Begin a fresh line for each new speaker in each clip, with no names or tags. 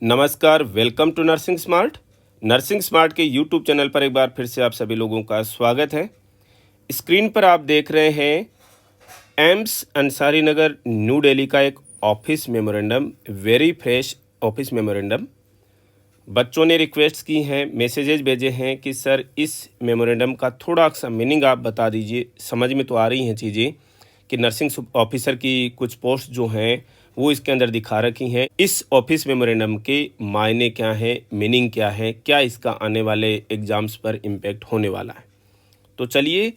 नमस्कार, welcome to nursing smart. Nursing smart के YouTube channel पर एक बार फिर से आप सभी लोगों का स्वागत है। स्क्रीन पर आप देख रहे हैं एम्स अंसारी नगर न्यू दिल्ली का एक office memorandum, very fresh office memorandum. बच्चों ने रिक्वेस्ट की हैं, मैसेजेस भेजे हैं कि सर इस मेमोरेंडम का थोड़ा सा मीनिंग आप बता दीजिए। समझ में तो आ रही हैं चीज़ें कि नर्सिंग ऑफिसर की कुछ पोस्ट जो हैं वो इसके अंदर दिखा रखी हैं। इस ऑफिस मेमोरेंडम के मायने क्या है, मीनिंग क्या है, क्या इसका आने वाले एग्जाम्स पर इम्पैक्ट होने वाला है। तो चलिए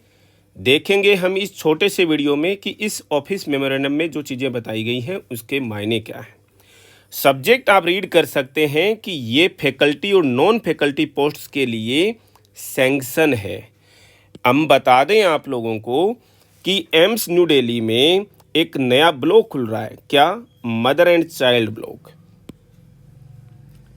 देखेंगे हम इस छोटे से वीडियो में कि इस ऑफिस मेमोरेंडम में जो चीज़ें बताई गई हैं उसके मायने क्या हैं। सब्जेक्ट आप रीड कर सकते हैं कि ये फैकल्टी और नॉन फैकल्टी पोस्ट्स के लिए सैंक्शन है। हम बता दें आप लोगों को कि एम्स न्यू दिल्ली में एक नया ब्लॉक खुल रहा है। क्या? Mother and child block.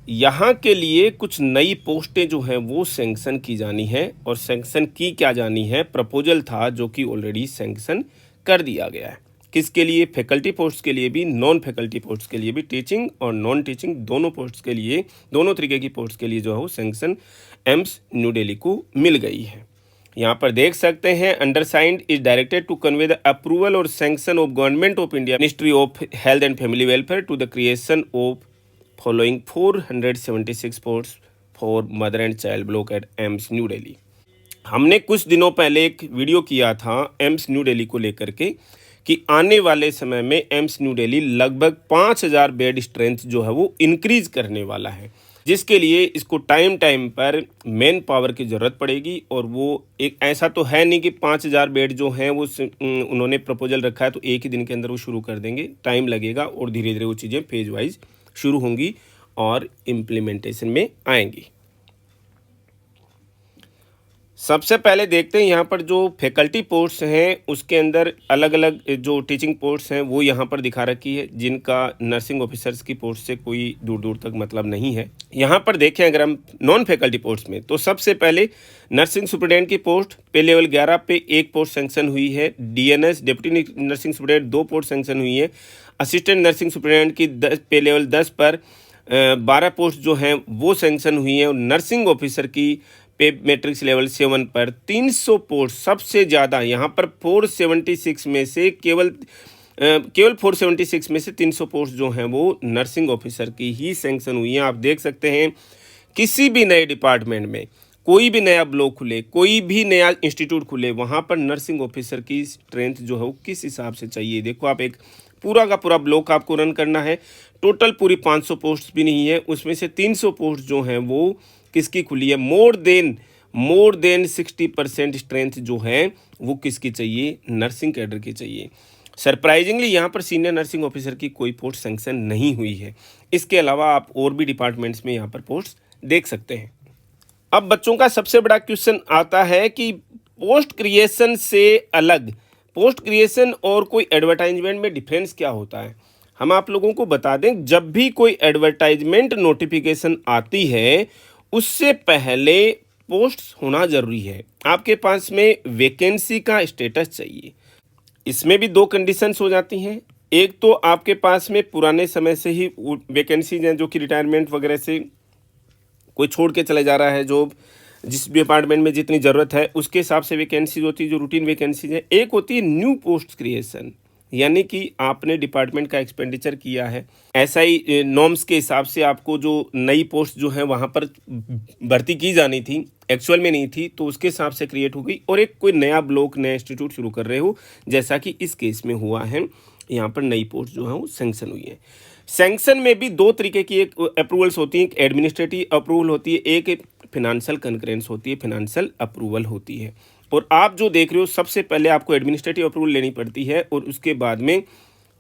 यहाँ के लिए कुछ नई पोस्टें जो हैं वो सैंक्शन की जानी है और सैंक्शन की क्या जानी है, प्रपोजल था जो कि ऑलरेडी सैंक्शन कर दिया गया है। किसके लिए? फैकल्टी पोस्ट के लिए भी, नॉन फैकल्टी पोस्ट के लिए भी, टीचिंग और नॉन टीचिंग दोनों पोस्ट के लिए, दोनों तरीके की पोस्ट के लिए जो है वो सैंक्शन एम्स न्यू दिल्ली को मिल गई है। यहाँ पर देख सकते हैं, undersigned is directed to convey the approval और sanction of government of India, ministry of health and family welfare to the creation of following 476 posts for mother and child block at AIIMS New Delhi. हमने कुछ दिनों पहले एक वीडियो किया था AIIMS New Delhi को लेकर के कि आने वाले समय में एम्स न्यू दिल्ली लगभग 5000 बेड स्ट्रेंथ जो है वो इंक्रीज करने वाला है, जिसके लिए इसको टाइम टाइम पर मैन पावर की ज़रूरत पड़ेगी। और वो एक ऐसा तो है नहीं कि 5000 बेड जो हैं वो उन्होंने प्रपोजल रखा है तो एक ही दिन के अंदर वो शुरू कर देंगे। टाइम लगेगा और धीरे धीरे वो चीज़ें फेज वाइज शुरू होंगी और इम्प्लीमेंटेशन में आएंगी। सबसे पहले देखते हैं यहाँ पर जो फैकल्टी पोस्ट्स हैं उसके अंदर अलग अलग जो टीचिंग पोस्ट्स हैं वो यहाँ पर दिखा रखी है, जिनका नर्सिंग ऑफिसर्स की पोस्ट से कोई दूर दूर तक मतलब नहीं है। यहाँ पर देखें अगर हम नॉन फैकल्टी पोस्ट में, तो सबसे पहले नर्सिंग सुपरिटेंडेंट की पोस्ट पे लेवल 11 पे एक पोस्ट सेंक्शन हुई है। DNS deputy nursing superintendent 2 post sanction हुई है। असिस्टेंट नर्सिंग सुपरिटेंडेंट की पे लेवल 10 पर 12 पोस्ट जो हैं वो सेंक्शन हुई हैं। और नर्सिंग ऑफिसर की पे मैट्रिक्स लेवल 7 पर 300 पोस्ट, सबसे ज़्यादा यहाँ पर 476 में से केवल 476 में से 300 पोस्ट जो हैं वो नर्सिंग ऑफिसर की ही सैंक्शन हुई हैं। आप देख सकते हैं किसी भी नए डिपार्टमेंट में कोई भी नया ब्लॉक खुले, कोई भी नया इंस्टीट्यूट खुले, वहाँ पर नर्सिंग ऑफिसर की स्ट्रेंथ जो है वो किस हिसाब से चाहिए। देखो आप एक पूरा का पूरा ब्लॉक आपको रन करना है, टोटल पूरी 500 पोस्ट भी नहीं है, उसमें से 300 पोस्ट जो हैं वो किसकी खुली है? मोर देन 60% स्ट्रेंथ जो है वो किसकी चाहिए? नर्सिंग कैडर की चाहिए। सरप्राइजिंगली यहाँ पर सीनियर नर्सिंग ऑफिसर की कोई पोस्ट सैंक्शन नहीं हुई है। इसके अलावा आप और भी डिपार्टमेंट्स में यहाँ पर पोस्ट देख सकते हैं। अब बच्चों का सबसे बड़ा क्वेश्चन आता है कि पोस्ट क्रिएशन से अलग, पोस्ट क्रिएशन और कोई एडवर्टाइजमेंट में डिफरेंस क्या होता है। हम आप लोगों को बता दें, जब भी कोई एडवर्टाइजमेंट नोटिफिकेशन आती है उससे पहले पोस्ट होना ज़रूरी है। आपके पास में वैकेंसी का स्टेटस चाहिए। इसमें भी 2 कंडीशंस हो जाती हैं। एक तो आपके पास में पुराने समय से ही वैकेंसीज हैं जो कि रिटायरमेंट वगैरह से कोई छोड़ के चले जा रहा है, जो जिस डिपार्टमेंट में जितनी ज़रूरत है उसके हिसाब से वैकेंसीज होती है, जो रूटीन वैकेंसीज है। एक होती है न्यू पोस्ट क्रिएशन, यानी कि आपने डिपार्टमेंट का एक्सपेंडिचर किया है, SI नॉर्म्स के हिसाब से आपको जो नई पोस्ट जो है वहाँ पर भर्ती की जानी थी, एक्चुअल में नहीं थी, तो उसके हिसाब से क्रिएट हो गई। और एक कोई नया ब्लॉक, नया इंस्टीट्यूट शुरू कर रहे हो, जैसा कि इस केस में हुआ है। यहाँ पर नई पोस्ट जो है वो सैंक्शन हुई है। सैंक्शन में भी 2 तरीके की एक अप्रूवल्स होती हैं, एक एडमिनिस्ट्रेटिव अप्रूवल होती है, एक फिनेंशियल कंकरेंस होती है, फिनेंशियल अप्रूवल होती है। और आप जो देख रहे हो, सबसे पहले आपको एडमिनिस्ट्रेटिव अप्रूवल लेनी पड़ती है और उसके बाद में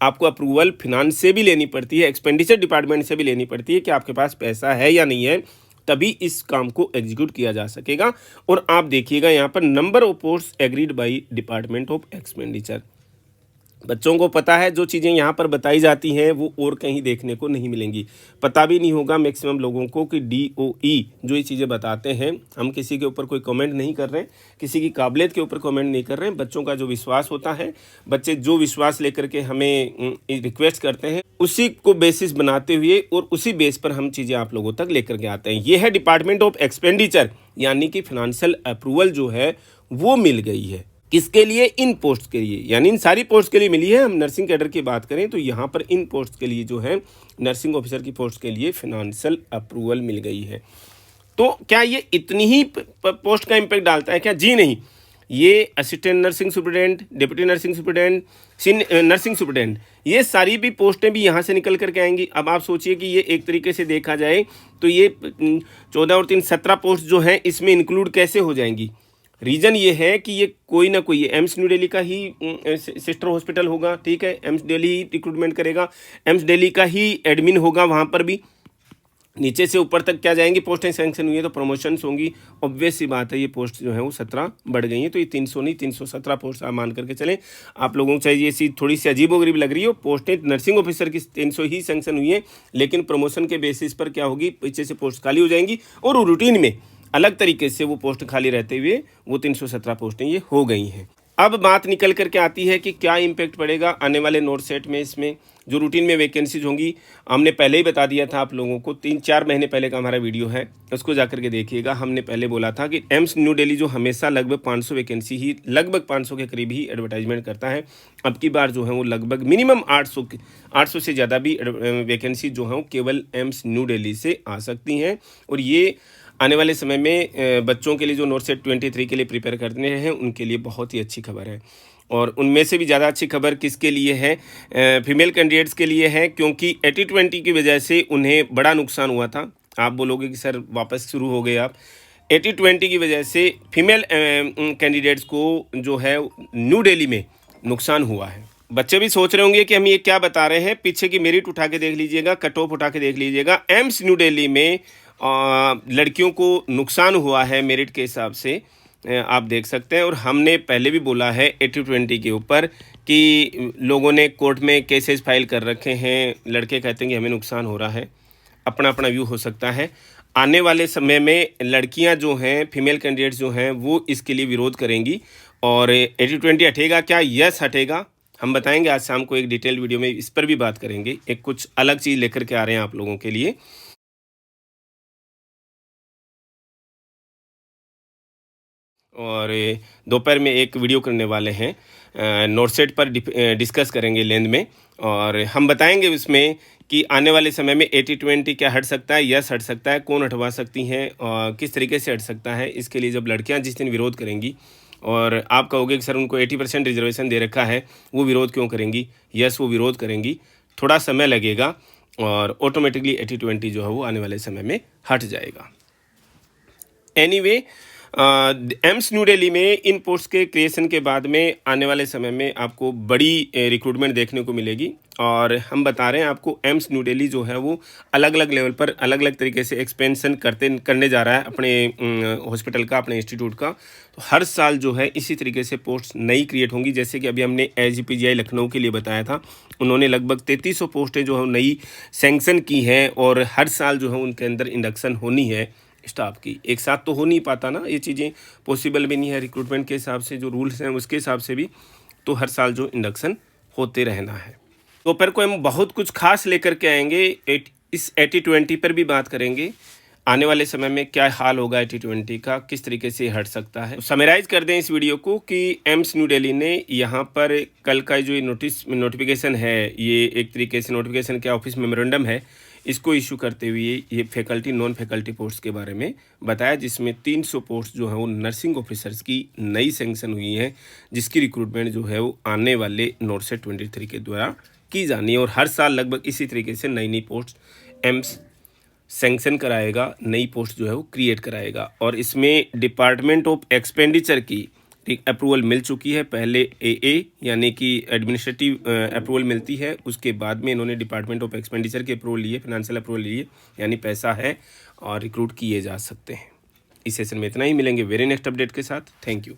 आपको अप्रूवल फिनांस से भी लेनी पड़ती है, एक्सपेंडिचर डिपार्टमेंट से भी लेनी पड़ती है कि आपके पास पैसा है या नहीं है, तभी इस काम को एग्जीक्यूट किया जा सकेगा। और आप देखिएगा यहाँ पर number of post agreed by department of expenditure, बच्चों को पता है जो चीज़ें यहाँ पर बताई जाती हैं वो और कहीं देखने को नहीं मिलेंगी। पता भी नहीं होगा मैक्सिमम लोगों को कि DOE जो ये चीज़ें बताते हैं, हम किसी के ऊपर कोई कमेंट नहीं कर रहे हैं, किसी की काबिलियत के ऊपर कमेंट नहीं कर रहे हैं। बच्चों का जो विश्वास होता है, बच्चे जो विश्वास लेकर के हमें रिक्वेस्ट करते हैं, उसी को बेसिस बनाते हुए और उसी बेस पर हम चीज़ें आप लोगों तक लेकर के आते हैं। ये है डिपार्टमेंट ऑफ एक्सपेंडिचर, यानी कि फाइनेंशियल अप्रूवल जो है वो मिल गई है। किसके लिए? इन पोस्ट के लिए, यानी इन सारी पोस्ट के लिए मिली है। हम नर्सिंग कैडर की बात करें तो यहाँ पर इन पोस्ट के लिए जो है नर्सिंग ऑफिसर की पोस्ट के लिए फाइनेंशियल अप्रूवल मिल गई है। तो क्या ये इतनी ही पोस्ट का इम्पैक्ट डालता है क्या? जी नहीं। ये assistant nursing superintendent, deputy nursing superintendent, nursing superintendent, ये सारी भी पोस्टें भी यहाँ से निकल करके आएंगी। अब आप सोचिए कि ये एक तरीके से देखा जाए तो ये 14 और 3 17 पोस्ट जो हैं इसमें इंक्लूड कैसे हो जाएंगी? रीज़न ये है कि ये कोई ना कोई एम्स न्यू दिल्ली का ही सिस्टर हॉस्पिटल होगा, ठीक है, एम्स दिल्ली ही रिक्रूटमेंट करेगा, एम्स दिल्ली का ही एडमिन होगा, वहाँ पर भी नीचे से ऊपर तक क्या जाएंगी पोस्टें सैंक्शन हुई है तो प्रमोशंस होंगी। ऑब्वियस सी बात है ये पोस्ट जो है वो 17 बढ़ गई हैं, तो ये 300 नहीं 317 पोस्ट आप मान करके चलें। आप लोगों को चाहिए ये थोड़ी सी अजीबोगरीब लग रही हो, पोस्टें नर्सिंग ऑफिसर की 300 ही सैंक्शन हुई हैं, लेकिन प्रमोशन के बेसिस पर क्या होगी, पीछे से पोस्ट खाली हो जाएंगी और रूटीन में अलग तरीके से वो पोस्ट खाली रहते हुए वो 317 पोस्टें ये हो गई हैं। अब बात निकल करके आती है कि क्या इम्पैक्ट पड़ेगा आने वाले नोट सेट में। इसमें जो रूटीन में वैकेंसीज होंगी हमने पहले ही बता दिया था आप लोगों को, 3-4 महीने पहले का हमारा वीडियो है, उसको जाकर के देखिएगा। हमने पहले बोला था कि एम्स न्यू दिल्ली जो हमेशा लगभग 500 वैकेंसी ही, लगभग 500 के करीब ही एडवर्टाइजमेंट करता है, अब की बार जो है वो लगभग मिनिमम 800 से ज़्यादा भी वैकेंसी जो है वो केवल एम्स न्यू दिल्ली से आ सकती हैं। और ये आने वाले समय में बच्चों के लिए जो नोट सेट 23 के लिए प्रिपेयर करने हैं उनके लिए बहुत ही अच्छी खबर है। और उनमें से भी ज़्यादा अच्छी खबर किसके लिए है? फीमेल कैंडिडेट्स के लिए है, क्योंकि 80-20 की वजह से उन्हें बड़ा नुकसान हुआ था। आप बोलोगे कि सर वापस शुरू हो गए आप। 80-20 की वजह से फीमेल कैंडिडेट्स को जो है न्यू दिल्ली में नुकसान हुआ है। बच्चे भी सोच रहे होंगे कि हम ये क्या बता रहे हैं, पीछे की मेरिट उठा के देख लीजिएगा, कट ऑफ उठा के देख लीजिएगा। एम्स न्यू दिल्ली में लड़कियों को नुकसान हुआ है मेरिट के हिसाब से, आप देख सकते हैं। और हमने पहले भी बोला है 80-20 के ऊपर कि लोगों ने कोर्ट में केसेस फाइल कर रखे हैं, लड़के कहते हैं कि हमें नुकसान हो रहा है, अपना अपना व्यू हो सकता है। आने वाले समय में लड़कियां जो हैं, फीमेल कैंडिडेट्स जो हैं, वो इसके लिए विरोध करेंगी। और 80-20 हटेगा क्या? यस हटेगा। हम बताएंगे आज शाम को एक डिटेल वीडियो में, इस पर भी बात करेंगे। एक कुछ अलग चीज़ लेकर के आ रहे हैं आप लोगों के लिए। और दोपहर में एक वीडियो करने वाले हैं, नोट सेट पर डिस्कस करेंगे लेंथ में, और हम बताएंगे उसमें कि आने वाले समय में 80-20 क्या हट सकता है, यस हट सकता है, कौन हटवा सकती हैं और किस तरीके से हट सकता है। इसके लिए जब लड़कियां जिस दिन विरोध करेंगी और आप कहोगे कि सर उनको 80% रिजर्वेशन दे रखा है, वो विरोध क्यों करेंगी? यस, वो विरोध करेंगी, थोड़ा समय लगेगा और ऑटोमेटिकली 80-20 जो है वो आने वाले समय में हट जाएगा। एनीवे, एम्स न्यू दिल्ली में इन पोस्ट के क्रिएशन के बाद में आने वाले समय में आपको बड़ी रिक्रूटमेंट देखने को मिलेगी। और हम बता रहे हैं आपको, एम्स न्यू दिल्ली जो है वो अलग अलग लेवल पर अलग अलग तरीके से एक्सपेंशन करने जा रहा है अपने हॉस्पिटल का, अपने इंस्टीट्यूट का। तो हर साल जो है इसी तरीके से पोस्ट नई क्रिएट होंगी। जैसे कि अभी हमने AIGPGI लखनऊ के लिए बताया था, उन्होंने लगभग 3300 पोस्टें जो है नई सैंक्शन की हैं और हर साल जो है उनके अंदर इंडक्शन होनी है स्टाफ की। एक साथ तो हो नहीं पाता ना, ये चीज़ें पॉसिबल भी नहीं है रिक्रूटमेंट के हिसाब से, जो रूल्स हैं उसके हिसाब से भी, तो हर साल जो इंडक्शन होते रहना है। दोपहर को हम बहुत कुछ खास लेकर के आएंगे, इस 80-20 पर भी बात करेंगे। आने वाले समय में क्या हाल होगा 80-20 का, किस तरीके से हट सकता है। समराइज़ कर दें इस वीडियो को कि एम्स न्यू दिल्ली ने यहाँ पर कल का जो नोटिफिकेशन है, ये एक तरीके से नोटिफिकेशन क्या, ऑफिस मेमोरेंडम है, इसको इशू करते हुए ये फैकल्टी नॉन फैकल्टी पोस्ट के बारे में बताया, जिसमें 300 पोस्ट जो है वो नर्सिंग ऑफिसर्स की नई सैंक्शन हुई हैं, जिसकी रिक्रूटमेंट जो है वो आने वाले नोट सेट 23 के द्वारा की जानी है। और हर साल लगभग इसी तरीके से नई नई पोस्ट एम्स सैंक्शन कराएगा, नई पोस्ट जो है वो क्रिएट कराएगा। और इसमें डिपार्टमेंट ऑफ एक्सपेंडिचर की अप्रूवल मिल चुकी है। पहले AA यानी कि एडमिनिस्ट्रेटिव अप्रूवल मिलती है, उसके बाद में इन्होंने डिपार्टमेंट ऑफ एक्सपेंडिचर के अप्रूवल लिए, फाइनेंशियल अप्रूवल लिए, यानी पैसा है और रिक्रूट किए जा सकते हैं। इस सेशन में इतना ही, मिलेंगे वेरी नेक्स्ट अपडेट के साथ। Thank you.